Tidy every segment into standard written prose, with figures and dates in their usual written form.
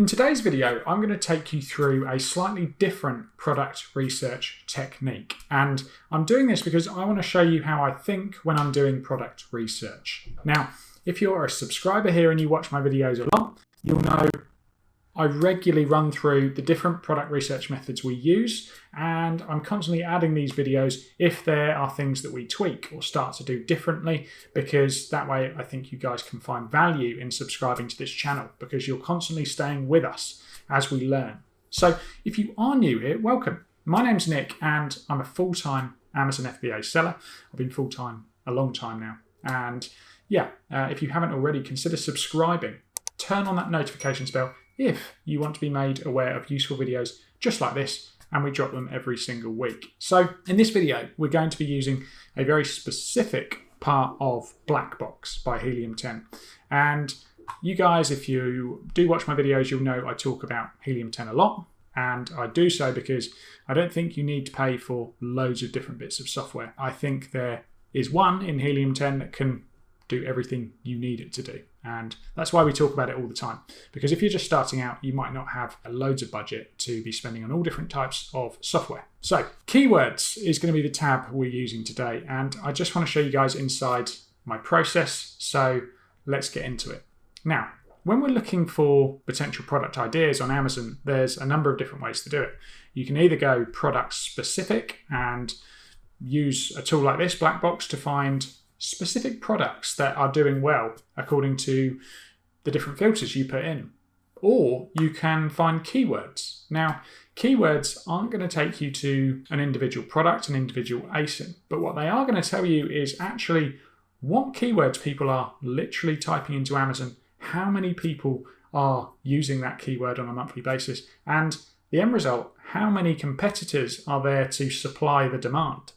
today's video, I'm going to take you through a slightly different product research technique. And I'm doing this because I want to show you how I think when I'm doing product research. Now, if you're a subscriber here and you watch my videos a lot, you'll know I regularly run through the different product research methods we use, and I'm constantly adding these videos if there are things that we tweak or start to do differently, because that way I think you guys can find value in subscribing to this channel, because you're constantly staying with us as we learn. So if you are new here, welcome. My name's Nick and I'm a full-time Amazon FBA seller. I've been full-time a long time now. And yeah, if you haven't already, consider subscribing. Turn on that notifications bell if you want to be made aware of useful videos just like this, and we drop them every single week. So in this video, we're going to be using a very specific part of Black Box by Helium 10. And you guys, if you do watch my videos, you'll know I talk about Helium 10 a lot. And I do so because I don't think you need to pay for loads of different bits of software. I think there is one in Helium 10 that can do everything you need it to do. And that's why we talk about it all the time. Because if you're just starting out, you might not have loads of budget to be spending on all different types of software. So keywords is going to be the tab we're using today. And I just want to show you guys inside my process. So let's get into it. Now, when we're looking for potential product ideas on Amazon, there's a number of different ways to do it. You can either go product specific and use a tool like this, Black Box, to find specific products that are doing well according to the different filters you put in. Or you can find keywords. Now, keywords aren't going to take you to an individual product, an individual ASIN, but what they are going to tell you is actually what keywords people are literally typing into Amazon, how many people are using that keyword on a monthly basis, and the end result, how many competitors are there to supply the demand.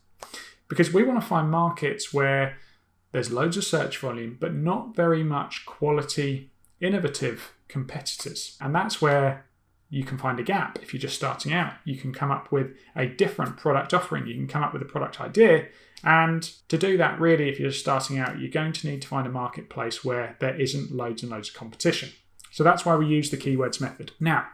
Because we want to find markets where there's loads of search volume, but not very much quality, innovative competitors. And that's where you can find a gap. If you're just starting out, you can come up with a different product offering. You can come up with a product idea. And to do that, really, if you're just starting out, you're going to need to find a marketplace where there isn't loads and loads of competition. So that's why we use the keywords method. Now,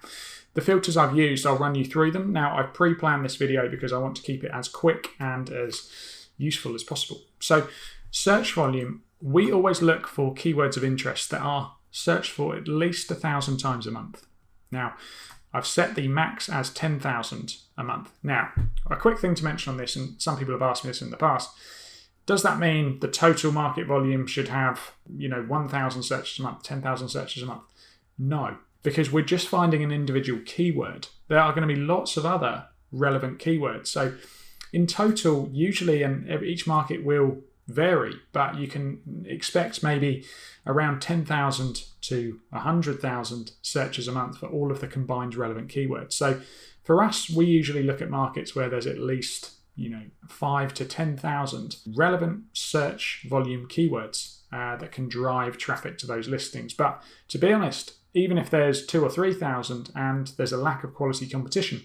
the filters I've used, I'll run you through them. Now, I've pre-planned this video because I want to keep it as quick and as useful as possible. So search volume, we always look for keywords of interest that are searched for at least 1,000 times a month. Now, I've set the max as 10,000 a month. Now, a quick thing to mention on this, and some people have asked me this in the past, does that mean the total market volume should have, 1,000 searches a month, 10,000 searches a month? No, because we're just finding an individual keyword. There are going to be lots of other relevant keywords. So in total, usually, and each market will vary, but you can expect maybe around 10,000 to 100,000 searches a month for all of the combined relevant keywords. So for us, we usually look at markets where there's at least 5 to 10,000 relevant search volume keywords that can drive traffic to those listings. But to be honest, even if there's 2,000 or 3,000 and there's a lack of quality competition,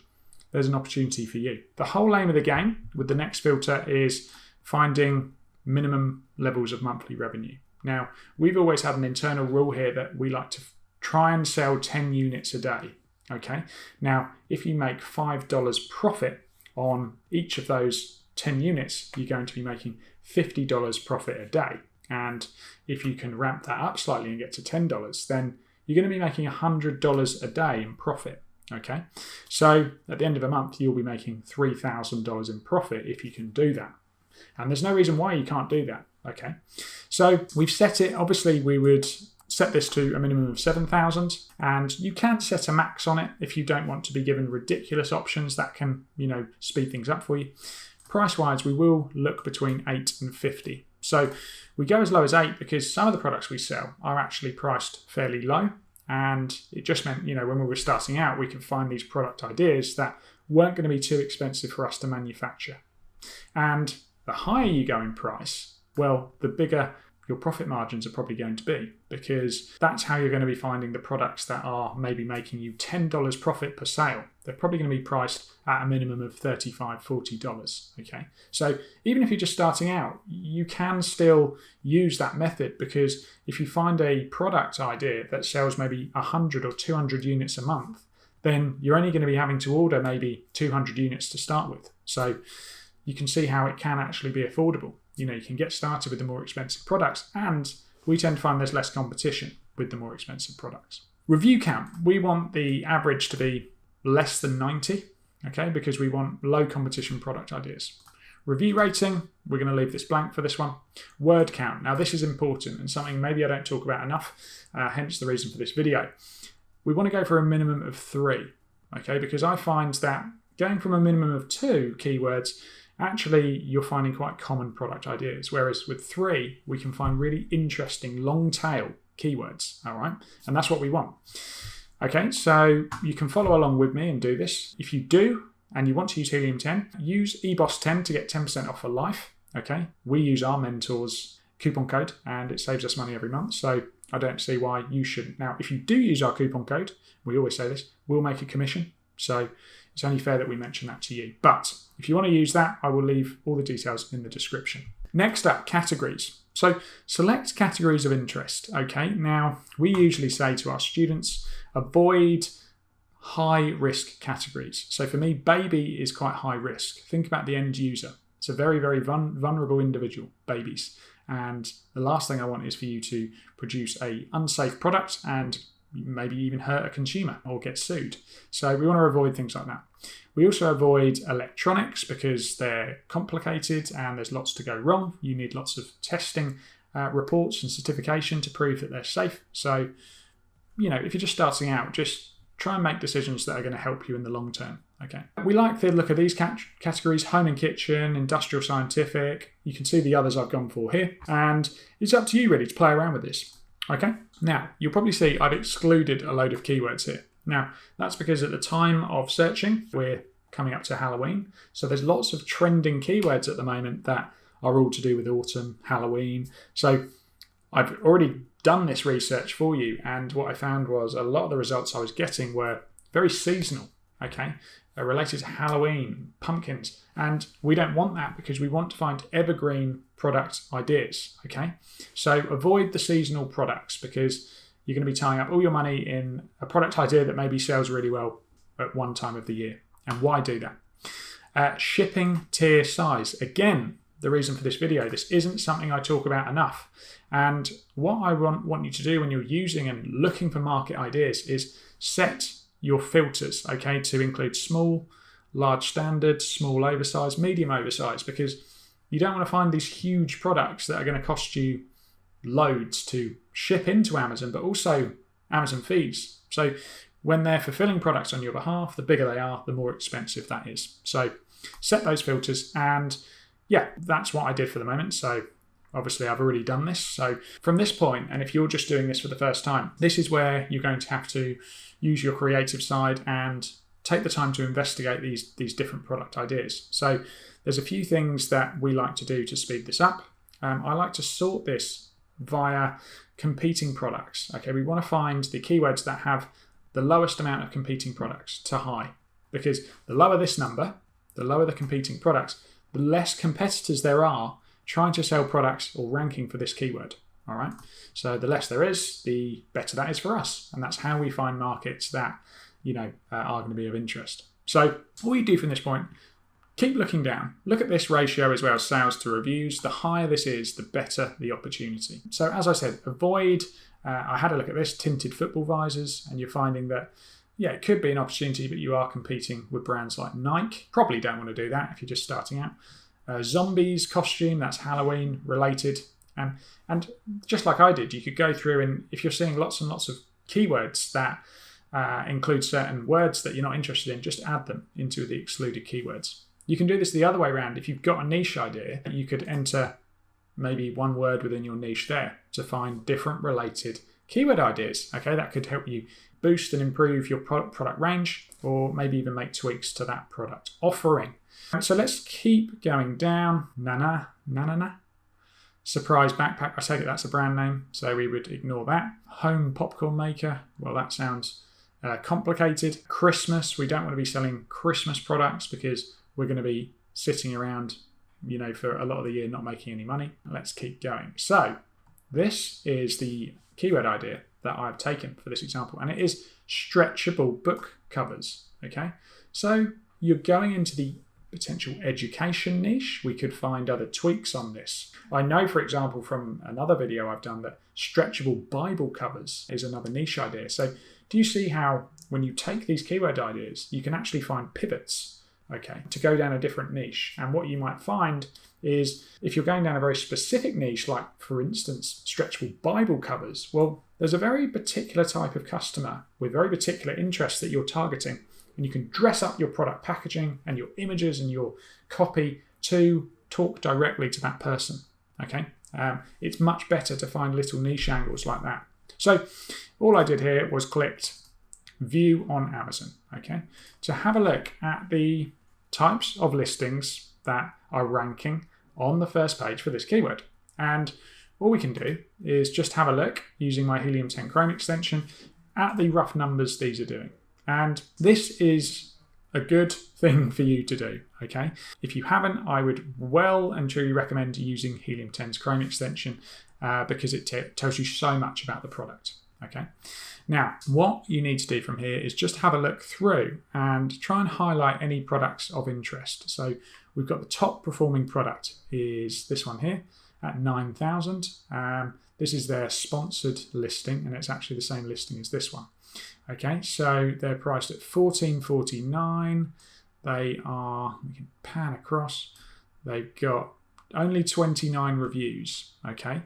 there's an opportunity for you. The whole aim of the game with the next filter is finding minimum levels of monthly revenue. Now, we've always had an internal rule here that we like to try and sell 10 units a day. Okay. Now, if you make $5 profit on each of those 10 units, you're going to be making $50 profit a day. And if you can ramp that up slightly and get to $10, then you're going to be making $100 a day in profit. Okay. So at the end of a month, you'll be making $3,000 in profit if you can do that. And there's no reason why you can't do that, okay? So we've set it, obviously we would set this to a minimum of 7,000, and you can set a max on it if you don't want to be given ridiculous options that can, speed things up for you. Price-wise, we will look between 8 and 50. So we go as low as 8 because some of the products we sell are actually priced fairly low, and it just meant, when we were starting out, we could find these product ideas that weren't going to be too expensive for us to manufacture. And the higher you go in price, well, the bigger your profit margins are probably going to be, because that's how you're going to be finding the products that are maybe making you $10 profit per sale. They're probably going to be priced at a minimum of $35, $40. Okay, so even if you're just starting out, you can still use that method, because if you find a product idea that sells maybe 100 or 200 units a month, then you're only going to be having to order maybe 200 units to start with. So you can see how it can actually be affordable. You can get started with the more expensive products, and we tend to find there's less competition with the more expensive products. Review count. We want the average to be less than 90, okay, because we want low competition product ideas. Review rating, we're going to leave this blank for this one. Word count. Now this is important and something maybe I don't talk about enough, hence the reason for this video. We want to go for a minimum of 3, okay, because I find that going from a minimum of 2 keywords, actually you're finding quite common product ideas, whereas with 3 we can find really interesting long tail keywords. All right, and that's what we want. Okay, so you can follow along with me and do this. If you do and you want to use Helium 10, use eBoss10 to get 10% off for life. Okay, we use our mentors coupon code and it saves us money every month, so I don't see why you shouldn't. Now if you do use our coupon code, we always say this, we'll make a commission, so it's only fair that we mention that to you. But if you want to use that, I will leave all the details in the description. Next up, categories. So select categories of interest. Okay, now we usually say to our students, avoid high risk categories. So for me, baby is quite high risk. Think about the end user. It's a very, very vulnerable individual, babies. And the last thing I want is for you to produce a unsafe product and maybe even hurt a consumer or get sued. So we want to avoid things like that. We also avoid electronics because they're complicated and there's lots to go wrong. You need lots of testing reports and certification to prove that they're safe. So, if you're just starting out, just try and make decisions that are going to help you in the long term. Okay. We like the look of these categories: home and kitchen, industrial scientific. You can see the others I've gone for here. And it's up to you really to play around with this. Okay. Now, you'll probably see I've excluded a load of keywords here. Now, that's because at the time of searching, we're coming up to Halloween. So there's lots of trending keywords at the moment that are all to do with autumn, Halloween. So I've already done this research for you. And what I found was a lot of the results I was getting were very seasonal, okay, related to Halloween, pumpkins. And we don't want that because we want to find evergreen product ideas, okay? So avoid the seasonal products because you're going to be tying up all your money in a product idea that maybe sells really well at one time of the year. And why do that? Shipping tier size. Again, the reason for this video, this isn't something I talk about enough. And what I want you to do when you're using and looking for market ideas is set your filters, okay, to include small, large standard, small oversized, medium oversized, because you don't want to find these huge products that are going to cost you loads to ship into Amazon, but also Amazon fees. So when they're fulfilling products on your behalf, the bigger they are, the more expensive that is. So set those filters, and yeah, that's what I did for the moment. So obviously I've already done this. So from this point, and if you're just doing this for the first time, this is where you're going to have to use your creative side and take the time to investigate these different product ideas. So there's a few things that we like to do to speed this up. I like to sort this via competing products. Okay, we want to find the keywords that have the lowest amount of competing products to high, because the lower this number, the lower the competing products, the less competitors there are trying to sell products or ranking for this keyword. All right, so the less there is, the better that is for us, and that's how we find markets that are going to be of interest. So all you do from this point, keep looking down. Look at this ratio as well, sales to reviews. The higher this is, the better the opportunity. So as I said, avoid, I had a look at this, tinted football visors, and you're finding that, yeah, it could be an opportunity, but you are competing with brands like Nike. Probably don't want to do that if you're just starting out. Zombies costume, that's Halloween related. And just like I did, you could go through, and if you're seeing lots and lots of keywords that include certain words that you're not interested in, just add them into the excluded keywords. You can do this the other way around. If you've got a niche idea, you could enter maybe one word within your niche there to find different related keyword ideas. Okay, that could help you boost and improve your product range, or maybe even make tweaks to that product offering. So let's keep going down. Surprise backpack, I take it that's a brand name, so we would ignore that. Home popcorn maker, well, that sounds complicated. Christmas, we don't want to be selling Christmas products because we're going to be sitting around, for a lot of the year not making any money. Let's keep going. So this is the keyword idea that I've taken for this example, and it is stretchable book covers. Okay, so you're going into the potential education niche. We could find other tweaks on this. I know, for example, from another video I've done that stretchable Bible covers is another niche idea. So do you see how when you take these keyword ideas, you can actually find pivots, okay, to go down a different niche? And what you might find is if you're going down a very specific niche, like for instance, stretchable Bible covers, well, there's a very particular type of customer with very particular interests that you're targeting. And you can dress up your product packaging and your images and your copy to talk directly to that person, okay? It's much better to find little niche angles like that. So all I did here was clicked View on Amazon, okay? To have a look at the types of listings that are ranking on the first page for this keyword. And all we can do is just have a look using my Helium 10 Chrome extension at the rough numbers these are doing. And this is a good thing for you to do, okay? If you haven't, I would well and truly recommend using Helium 10's Chrome extension because it tells you so much about the product, okay? Now, what you need to do from here is just have a look through and try and highlight any products of interest. So we've got the top performing product is this one here at 9,000. This is their sponsored listing, and it's actually the same listing as this one. Okay, so they're priced at $14.49. They are, we can pan across, they've got only 29 reviews, okay?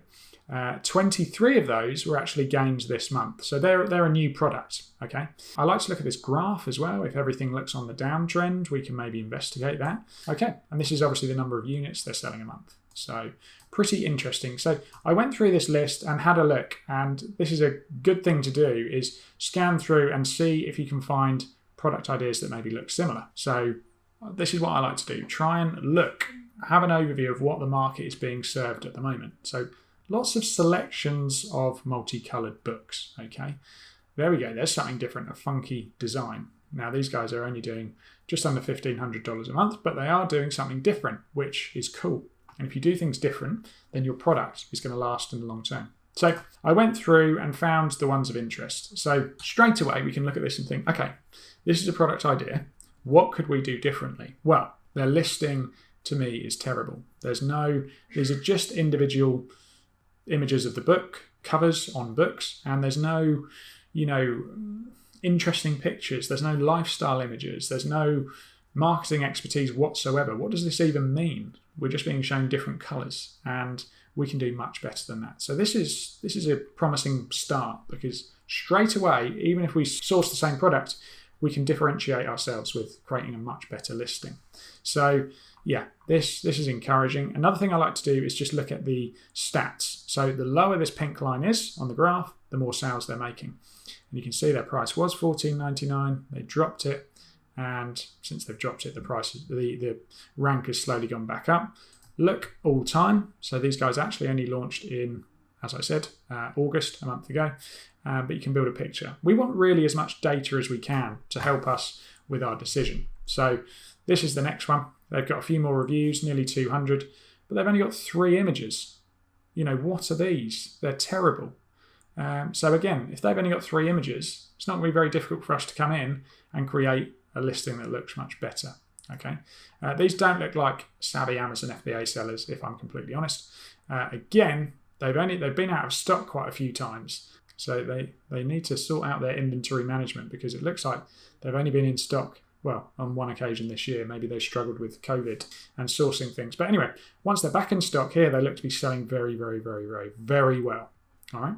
23 of those were actually gained this month. So they're a new product, okay? I like to look at this graph as well. If everything looks on the downtrend, we can maybe investigate that. Okay, and this is obviously the number of units they're selling a month. So pretty interesting. So I went through this list and had a look, and this is a good thing to do, is scan through and see if you can find product ideas that maybe look similar. So this is what I like to do. Try and look, have an overview of what the market is being served at the moment. So lots of selections of multicolored books, okay? There we go, there's something different, a funky design. Now these guys are only doing just under $1,500 a month, but they are doing something different, which is cool. And if you do things different, then your product is going to last in the long term. So I went through and found the ones of interest. So straight away, we can look at this and think, okay, this is a product idea. What could we do differently? Well, their listing to me is terrible. These are just individual images of the book, covers on books, and there's no, interesting pictures. There's no lifestyle images. There's no marketing expertise whatsoever. What does this even mean? We're just being shown different colors, and we can do much better than that. So this is a promising start, because straight away, even if we source the same product, we can differentiate ourselves with creating a much better listing. So yeah, this is encouraging. Another thing I like to do is just look at the stats. So the lower this pink line is on the graph, the more sales they're making. And you can see their price was $14.99. They dropped it. And since they've dropped it, the rank has slowly gone back up. Look all time. So these guys actually only launched in, as I said, August, a month ago. But you can build a picture. We want really as much data as we can to help us with our decision. So this is the next one. They've got a few more reviews, nearly 200, but they've only got 3 images. What are these? They're terrible. So again, if they've only got 3 images, it's not going to be very difficult for us to come in and create a listing that looks much better. Okay, these don't look like savvy Amazon FBA sellers, if I'm completely honest. Again, they've been out of stock quite a few times, so they need to sort out their inventory management, because it looks like they've only been in stock, well, on one occasion this year. Maybe they struggled with COVID and sourcing things. But anyway, once they're back in stock here, they look to be selling very, very, very, very, very well. All right,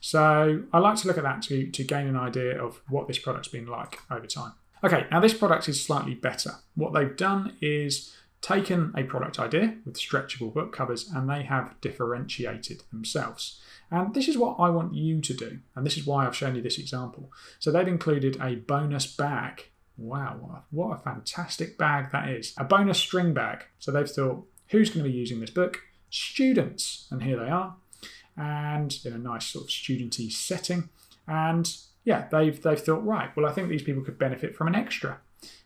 so I like to look at that to gain an idea of what this product's been like over time. Okay, now this product is slightly better. What they've done is taken a product idea with stretchable book covers, and they have differentiated themselves. And this is what I want you to do, and this is why I've shown you this example. So they've included a bonus bag. Wow, what a fantastic bag that is. A bonus string bag. So they've thought, who's going to be using this book? students. And here they are, and in a nice sort of studenty setting. And yeah, they've thought, right, well, I think these people could benefit from an extra.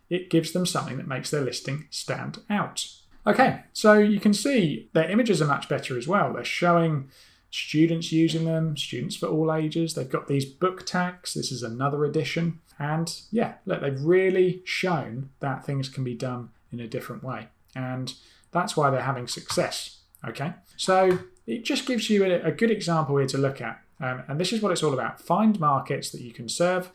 It gives them something that makes their listing stand out. Okay, so you can see their images are much better as well. They're showing students using them, students for all ages. They've got these book tags. This is another edition. And yeah, look, they've really shown that things can be done in a different way. And that's why they're having success. Okay, so it just gives you a good example here to look at. And this is what it's all about. Find markets that you can serve.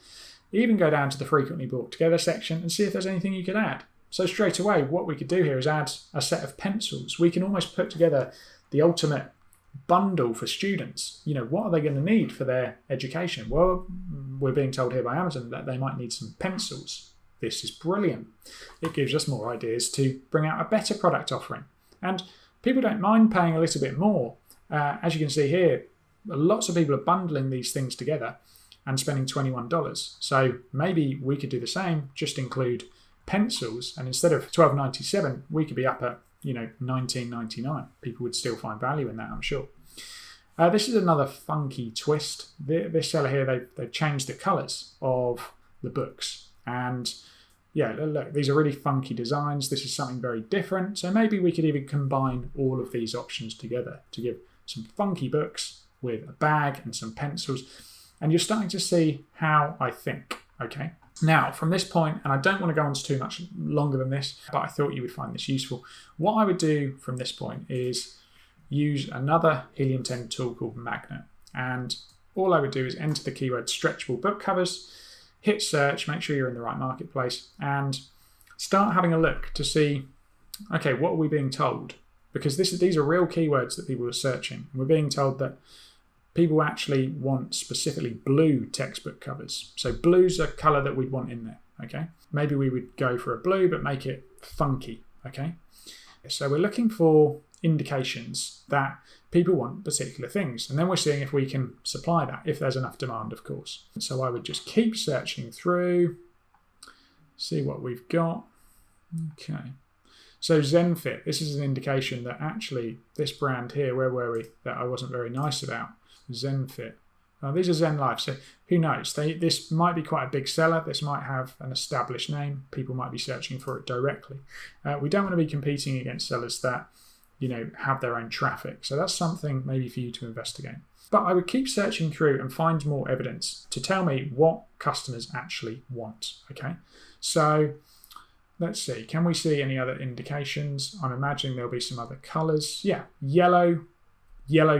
Even go down to the frequently bought together section and see if there's anything you could add. So straight away, what we could do here is add a set of pencils. We can almost put together the ultimate bundle for students. You know, what are they going to need for their education? Well, we're being told here by Amazon that they might need some pencils. This is brilliant. It gives us more ideas to bring out a better product offering. And people don't mind paying a little bit more. As you can see here, lots of people are bundling these things together and spending $21. So maybe we could do the same, just include pencils, and instead of $12.97, we could be up at $19.99. People would still find value in that, I'm sure. This is another funky twist. This seller here, they've changed the colours of the books, and yeah, look, these are really funky designs. This is something very different. So maybe we could even combine all of these options together to give some funky books with a bag and some pencils. And you're starting to see how I think, okay? Now, from this point, and I don't want to go on to too much longer than this, but I thought you would find this useful. What I would do from this point is use another Helium 10 tool called Magnet. And all I would do is enter the keyword stretchable book covers, hit search, make sure you're in the right marketplace, and start having a look to see, okay, what are we being told? Because these are real keywords that people are searching. We're being told that people actually want specifically blue textbook covers. So blue's a colour that we'd want in there, okay? Maybe we would go for a blue, but make it funky, okay? So we're looking for indications that people want particular things. And then we're seeing if we can supply that, if there's enough demand, of course. So I would just keep searching through, see what we've got. Okay. So ZenFit, this is an indication that actually this brand here, where were we, that I wasn't very nice about. ZenFit. These are Zen Life, so who knows? This might be quite a big seller. This might have an established name. People might be searching for it directly. We don't want to be competing against sellers that, you know, have their own traffic. So that's something maybe for you to investigate. But I would keep searching through and find more evidence to tell me what customers actually want. Okay, so let's see. Can we see any other indications? I'm imagining there'll be some other colours. Yeah, yellow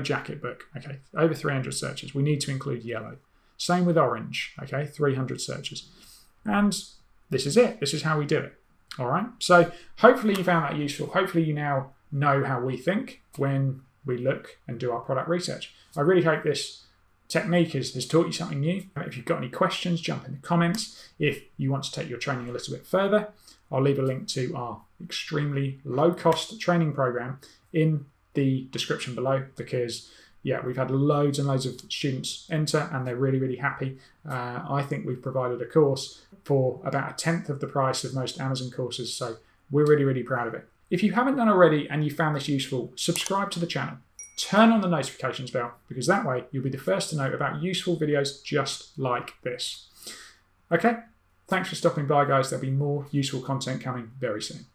jacket book. Okay, over 300 searches. We need to include yellow. Same with orange. Okay, 300 searches. And this is it. This is how we do it. All right. So hopefully you found that useful. Hopefully you now know how we think when we look and do our product research. I really hope this technique has taught you something new. If you've got any questions, jump in the comments. If you want to take your training a little bit further, I'll leave a link to our extremely low-cost training program in the description below, because yeah, we've had loads and loads of students enter and they're really, really happy. I think we've provided a course for about 1/10 of the price of most Amazon courses, so we're really, really proud of it. If you haven't done already and you found this useful, subscribe to the channel. Turn on the notifications bell, because that way you'll be the first to know about useful videos just like this. Okay, thanks for stopping by, guys. There'll be more useful content coming very soon.